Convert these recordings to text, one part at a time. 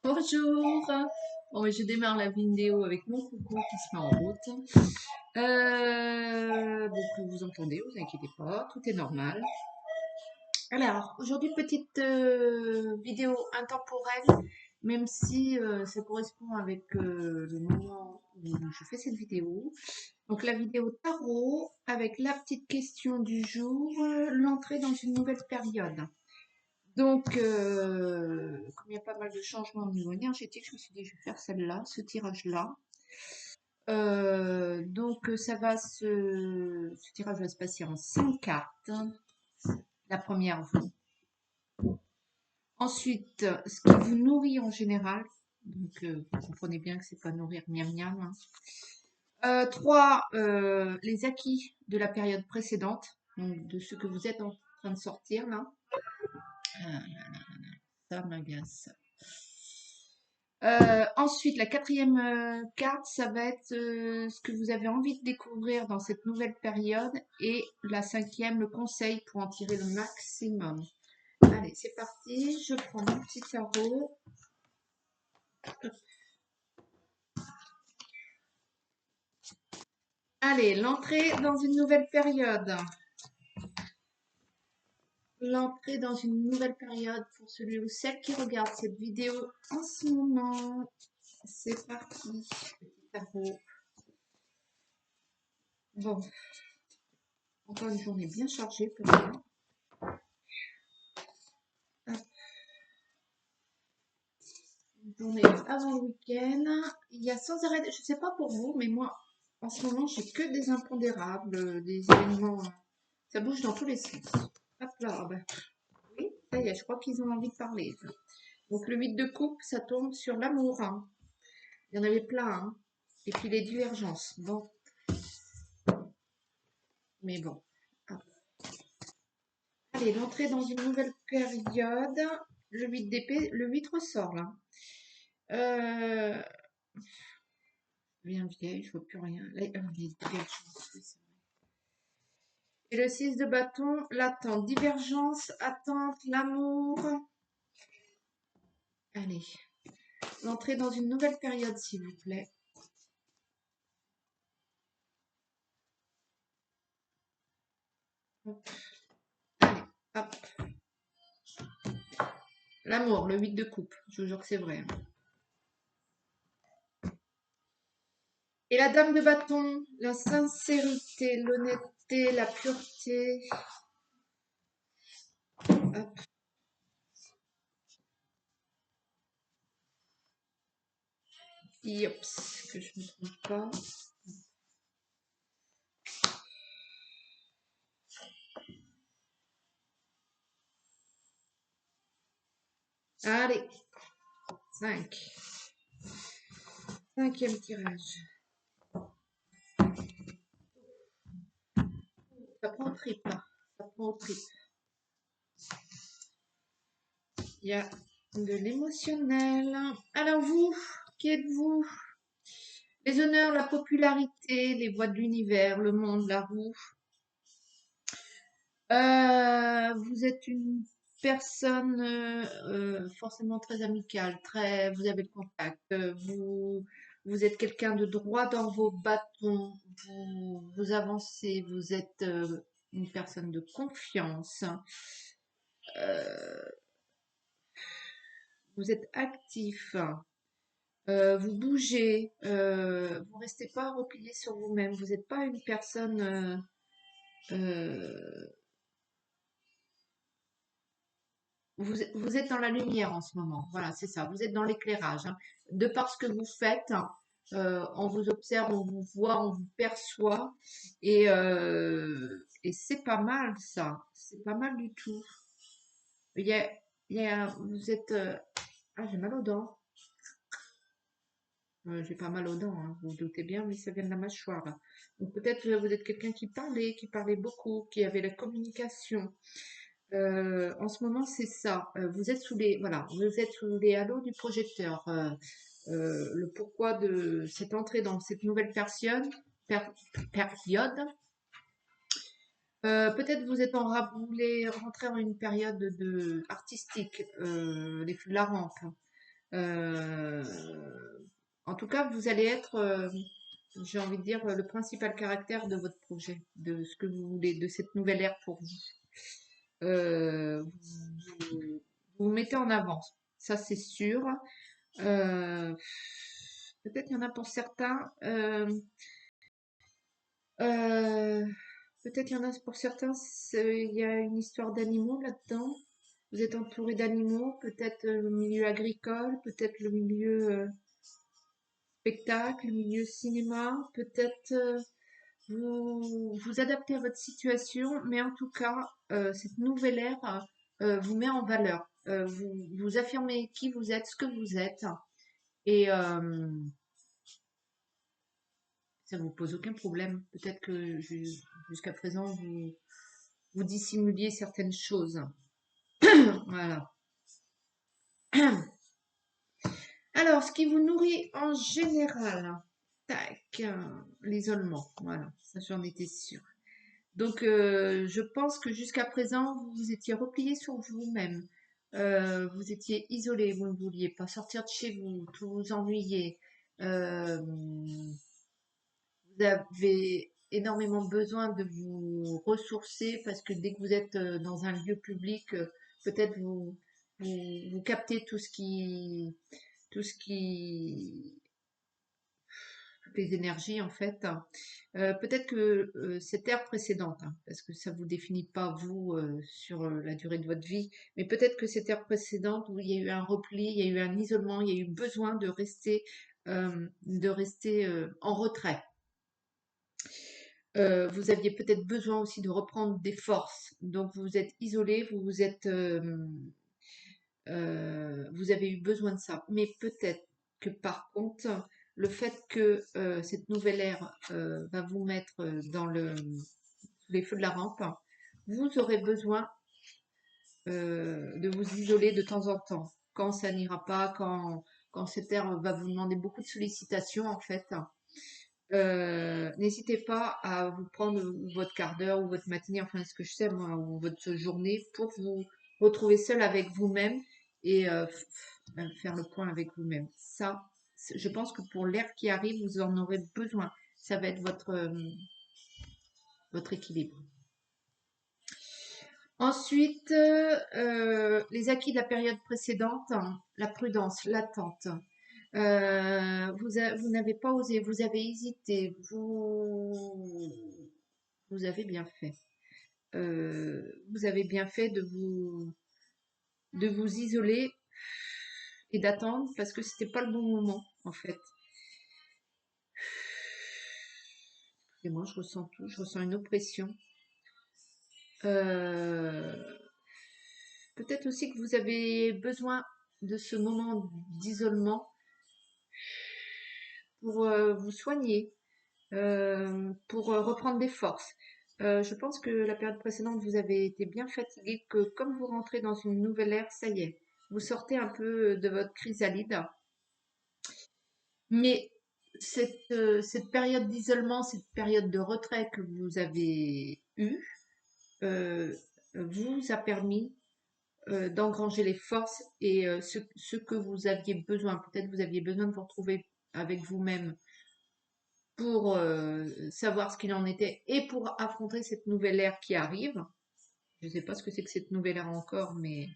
Bonjour. Bon, je démarre la vidéo avec mon coucou qui se met en route. Donc vous entendez, vous inquiétez pas, tout est normal. Alors, aujourd'hui, petite vidéo intemporelle, même si ça correspond avec le moment où je fais cette vidéo. Donc la vidéo tarot avec la petite question du jour, l'entrée dans une nouvelle période. Donc, comme il y a pas mal de changements au niveau énergétique, je me suis dit, je vais faire celle-là, ce tirage-là. Ce tirage va se passer en 5 cartes. La première, vous. Ensuite, ce qui vous nourrit en général. Donc, vous comprenez bien que c'est pas nourrir miam miam, hein. 3, les acquis de la période précédente, donc de ce que vous êtes en train de sortir là. Ça m'agace. Ensuite, la quatrième carte, ça va être ce que vous avez envie de découvrir dans cette nouvelle période. Et la cinquième, le conseil pour en tirer le maximum. Allez, c'est parti. Je prends mon petit tarot. Allez, l'entrée dans une nouvelle période. L'entrée dans une nouvelle période pour celui ou celle qui regarde cette vidéo en ce moment. C'est parti. Petit tarot. Bon, encore une journée bien chargée pour moi. Une journée avant le week-end. Il y a sans arrêt, je ne sais pas pour vous, mais moi, en ce moment, j'ai que des impondérables, des événements. Ça bouge dans tous les sens. Hop là, ben, oui, ça y est, je crois qu'ils ont envie de parler. Donc le 8 de coupe, ça tombe sur l'amour, hein. Il y en avait plein, hein. Et puis les divergences. Bon, mais bon. Hop. Allez, l'entrée dans une nouvelle période. Le 8 d'épée, le 8 ressort là. Euh, bien vieille, je vois plus rien. Là, les divergences, oui, c'est vrai. Et le 6 de bâton, l'attente, divergence, attente, l'amour. Allez, l'entrée dans une nouvelle période, s'il vous plaît. Hop. Allez, hop. L'amour, le 8 de coupe. Je vous jure que c'est vrai, hein. Et la dame de bâton, la sincérité, l'honnêteté, la pureté. Hop. Yops, que je ne me trompe pas. Allez, 5. Cinquième tirage. Ça prend au trip, là. Ça prend au trip. Il y a de l'émotionnel. Alors vous, qui êtes-vous? Les honneurs, la popularité, les voix de l'univers, le monde, la roue. Vous êtes une personne forcément très amicale, très, vous avez le contact, vous êtes quelqu'un de droit dans vos bâtons, vous avancez, vous êtes une personne de confiance, euh, vous êtes actif, vous bougez, vous restez pas replié sur vous-même, vous n'êtes pas une personne vous êtes dans la lumière en ce moment. Voilà, c'est ça. Vous êtes dans l'éclairage, hein. De par ce que vous faites, on vous observe, on vous voit, on vous perçoit. Et c'est pas mal, ça. C'est pas mal du tout. Il y a, vous êtes... ah, j'ai mal aux dents. J'ai pas mal aux dents, hein, vous vous doutez bien, mais ça vient de la mâchoire, là. Donc peut-être vous êtes quelqu'un qui parlait beaucoup, qui avait la communication. En ce moment, c'est ça. Vous êtes sous les, voilà, vous êtes sous les halos du projecteur. Le pourquoi de cette entrée dans cette nouvelle période. Peut-être vous êtes rentré en une période artistique, les feux de la rampe. Euh, En tout cas, vous allez être, j'ai envie de dire, le principal caractère de votre projet, de ce que vous voulez, de cette nouvelle ère pour vous. Vous vous mettez en avance, ça c'est sûr. Euh, Peut-être il y en a pour certains. Euh, Peut-être il y en a pour certains, il y a une histoire d'animaux là-dedans. Vous êtes entouré d'animaux, peut-être le milieu agricole, peut-être le milieu spectacle, le milieu cinéma, peut-être vous adaptez à votre situation, mais en tout cas, cette nouvelle ère vous met en valeur. Vous affirmez qui vous êtes, ce que vous êtes, et ça vous pose aucun problème. Peut-être que jusqu'à présent, vous dissimuliez certaines choses. Voilà. Alors, ce qui vous nourrit en général, tac, l'isolement. Voilà, ça j'en étais sûre. Donc, je pense que jusqu'à présent, vous vous étiez replié sur vous-même. Vous étiez isolé, vous ne vouliez pas sortir de chez vous, tout vous ennuyait. Vous avez énormément besoin de vous ressourcer parce que dès que vous êtes dans un lieu public, peut-être vous captez tout ce qui les énergies en fait. Peut-être que cette ère précédente, hein, parce que ça vous définit pas vous sur la durée de votre vie, mais peut-être que cette ère précédente où il y a eu un repli, il y a eu un isolement, il y a eu besoin de rester en retrait. Vous aviez peut-être besoin aussi de reprendre des forces, donc vous vous êtes isolé, vous avez eu besoin de ça. Mais peut-être que par contre, le fait que cette nouvelle ère va vous mettre sous les feux de la rampe, vous aurez besoin de vous isoler de temps en temps. Quand ça n'ira pas, quand cette ère va vous demander beaucoup de sollicitations, en fait, n'hésitez pas à vous prendre votre quart d'heure ou votre matinée, enfin ce que je sais moi, ou votre journée pour vous retrouver seul avec vous-même et faire le point avec vous-même. Ça, je pense que pour l'ère qui arrive, vous en aurez besoin. Ça va être votre équilibre. Ensuite, les acquis de la période précédente, hein, la prudence, l'attente. Vous n'avez pas osé, vous avez hésité, vous avez bien fait. Vous avez bien fait de vous isoler et d'attendre parce que c'était pas le bon moment en fait. Et moi, je ressens tout, je ressens une oppression. Euh, Peut-être aussi que vous avez besoin de ce moment d'isolement pour vous soigner, pour reprendre des forces. Je pense que la période précédente, vous avez été bien fatigué, que comme vous rentrez dans une nouvelle ère, ça y est, vous sortez un peu de votre chrysalide. Mais cette période d'isolement, cette période de retrait que vous avez eue, euh, vous a permis d'engranger les forces et ce que vous aviez besoin. Peut-être vous aviez besoin de vous retrouver avec vous-même pour savoir ce qu'il en était et pour affronter cette nouvelle ère qui arrive. Je ne sais pas ce que c'est que cette nouvelle ère encore, mais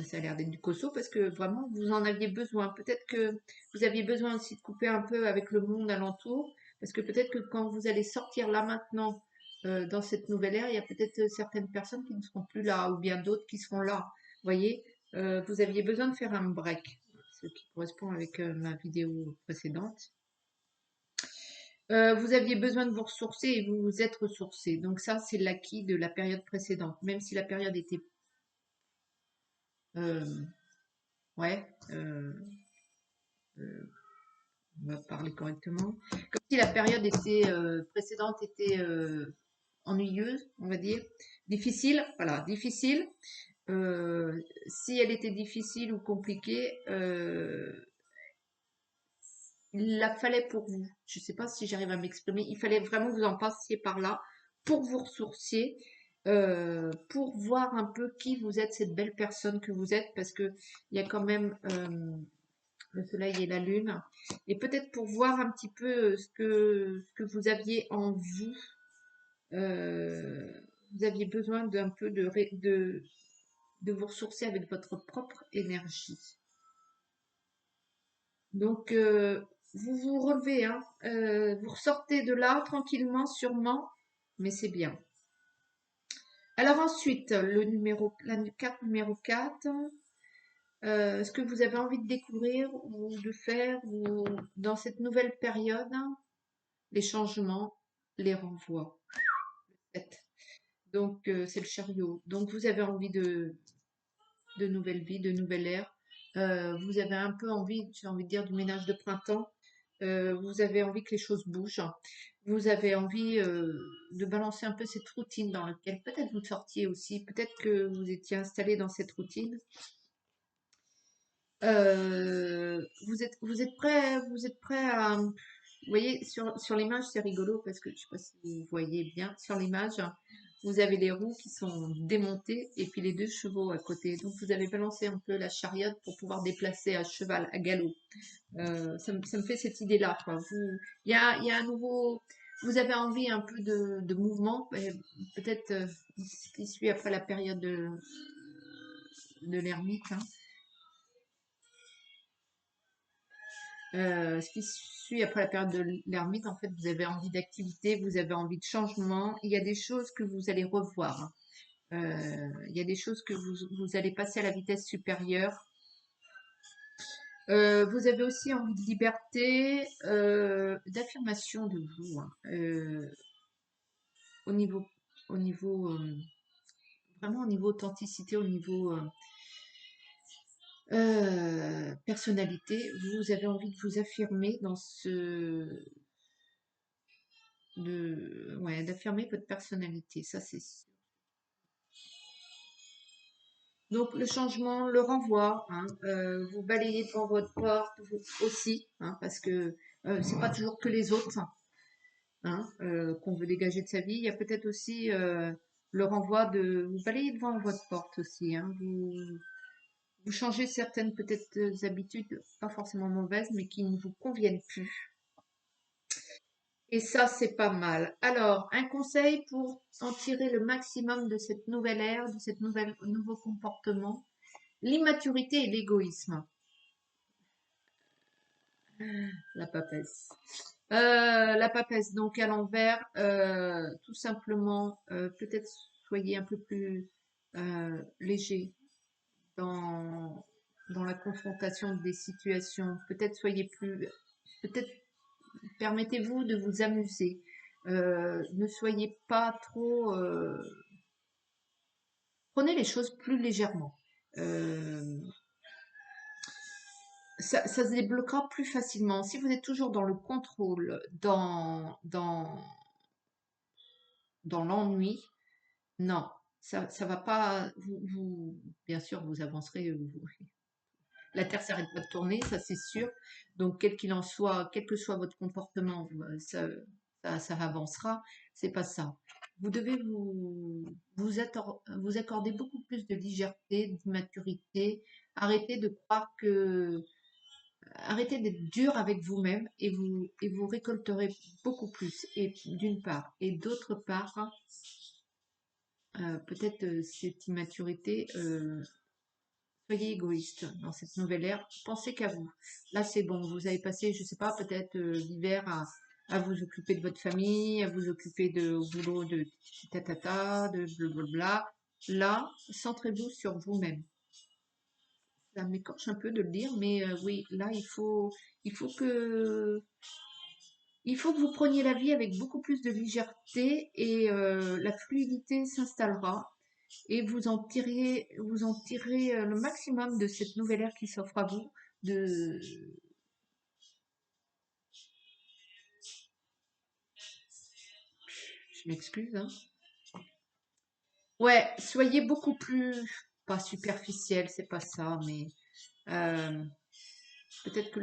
ça a l'air d'être du cosso parce que vraiment vous en aviez besoin. Peut-être que vous aviez besoin aussi de couper un peu avec le monde alentour parce que peut-être que quand vous allez sortir là maintenant dans cette nouvelle ère, il y a peut-être certaines personnes qui ne seront plus là ou bien d'autres qui seront là. Vous voyez, vous aviez besoin de faire un break, ce qui correspond avec ma vidéo précédente. Vous aviez besoin de vous ressourcer et vous vous êtes ressourcé. Donc ça, c'est l'acquis de la période précédente. Même si la période était, euh, ouais, on va parler correctement, comme si la période précédente était ennuyeuse, on va dire, difficile, voilà, difficile. Si elle était difficile ou compliquée, il la fallait pour vous. Je ne sais pas si j'arrive à m'exprimer. Il fallait vraiment que vous en passiez par là pour vous ressourcier, pour voir un peu qui vous êtes, cette belle personne que vous êtes, parce que il y a quand même le soleil et la lune, et peut-être pour voir un petit peu ce que vous aviez en vous. Vous aviez besoin d'un peu de vous ressourcer avec votre propre énergie. Donc, vous vous relevez, hein, vous ressortez de là tranquillement, sûrement, mais c'est bien. Alors ensuite, la carte numéro 4, ce que vous avez envie de découvrir ou de faire ou dans cette nouvelle période, les changements, les renvois. Donc, c'est le chariot. Donc, vous avez envie de nouvelle vie, de nouvelle ère. Vous avez un peu envie, j'ai envie de dire, du ménage de printemps. Vous avez envie que les choses bougent. Vous avez envie de balancer un peu cette routine dans laquelle peut-être vous sortiez aussi, peut-être que vous étiez installé dans cette routine. Vous êtes prêt à, vous voyez, sur l'image, c'est rigolo parce que je sais pas si vous voyez bien, sur l'image, vous avez les roues qui sont démontées et puis les deux chevaux à côté. Donc vous avez balancé un peu la chariote pour pouvoir déplacer à cheval, à galop. Ça me fait cette idée-là, quoi. Il y a un nouveau, vous avez envie un peu de mouvement, peut-être ce qui suit après la période de l'ermite, hein. Ce qui suit après la période de l'ermite, en fait, vous avez envie d'activité, vous avez envie de changement. Il y a des choses que vous allez revoir. Il y a des choses que vous allez passer à la vitesse supérieure. Vous avez aussi envie de liberté, d'affirmation de vous, hein. Au niveau, au niveau, vraiment au niveau authenticité, au niveau personnalité, vous avez envie de vous affirmer dans ouais, d'affirmer votre personnalité, ça c'est sûr. Donc le changement, le renvoi, hein, vous balayez devant votre porte vous aussi, hein, parce que c'est pas toujours que les autres, hein, qu'on veut dégager de sa vie. Il y a peut-être aussi le renvoi de vous balayez devant votre porte aussi, hein, vous changez certaines peut-être habitudes, pas forcément mauvaises, mais qui ne vous conviennent plus. Et ça, c'est pas mal. Alors, un conseil pour en tirer le maximum de cette nouvelle ère, de cette nouveau comportement, l'immaturité et l'égoïsme. La papesse. La papesse, donc à l'envers, tout simplement, peut-être soyez un peu plus léger dans, dans la confrontation des situations. Peut-être soyez plus, peut-être permettez-vous de vous amuser. Ne soyez pas trop, prenez les choses plus légèrement. Euh, ça se débloquera plus facilement. Si vous êtes toujours dans le contrôle, dans l'ennui, non, ça va pas. Bien sûr, vous avancerez. La Terre s'arrête pas de tourner, ça c'est sûr. Donc, quel qu'il en soit, quel que soit votre comportement, ça avancera. C'est pas ça. Vous devez vous accorder beaucoup plus de légèreté, d'immaturité. Arrêtez de croire que arrêtez d'être dur avec vous-même et vous récolterez beaucoup plus. Et d'une part. Et d'autre part, peut-être cette immaturité, soyez égoïste dans cette nouvelle ère. Pensez qu'à vous. Là, c'est bon. Vous avez passé, je sais pas, peut-être l'hiver à vous occuper de votre famille, à vous occuper de au boulot de tatata, de blablabla. Là, centrez-vous sur vous-même. Ça m'écorche un peu de le dire, mais oui, là, il faut que il faut que vous preniez la vie avec beaucoup plus de légèreté et la fluidité s'installera et vous en tirez le maximum de cette nouvelle ère qui s'offre à vous. De, je m'excuse, hein. Ouais, soyez beaucoup plus, pas superficiel, c'est pas ça, mais euh, peut-être que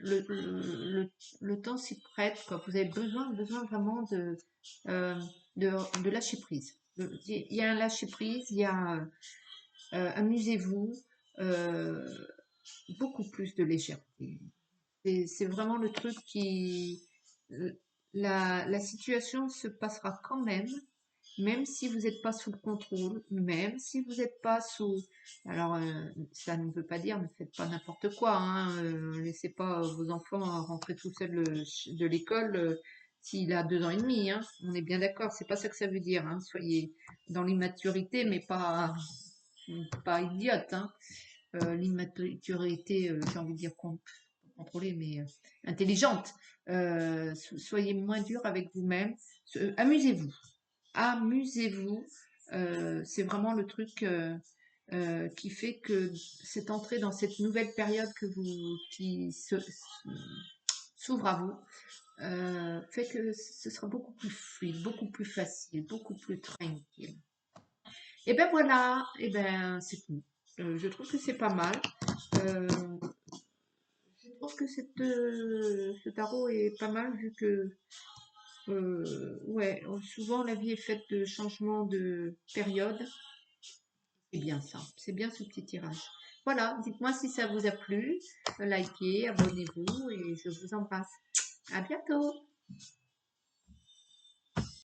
le temps s'y prête, quoi. Vous avez besoin vraiment euh, de lâcher prise. Il y a un lâcher prise, il y a amusez-vous, beaucoup plus de légèreté. C'est vraiment le truc qui... La situation se passera quand même si vous n'êtes pas sous le contrôle, même si vous n'êtes pas sous... Alors, ça ne veut pas dire ne faites pas n'importe quoi, hein, laissez pas vos enfants rentrer tout seuls de l'école s'il a 2 ans et demi, hein, on est bien d'accord, c'est pas ça que ça veut dire, hein, soyez dans l'immaturité, mais pas idiote, hein. L'immaturité, j'ai envie de dire contrôlée, mais intelligente. Soyez moins dur avec vous-même, amusez-vous. Amusez-vous, c'est vraiment le truc qui fait que cette entrée dans cette nouvelle période qui s'ouvre à vous fait que ce sera beaucoup plus fluide, beaucoup plus facile, beaucoup plus tranquille. Et ben voilà, et ben c'est tout. Je trouve que c'est pas mal. Euh, je trouve que ce tarot est pas mal vu que ouais, souvent la vie est faite de changements de période. C'est bien ça, c'est bien ce petit tirage. Voilà, dites-moi si ça vous a plu, likez, abonnez-vous et je vous embrasse. À bientôt.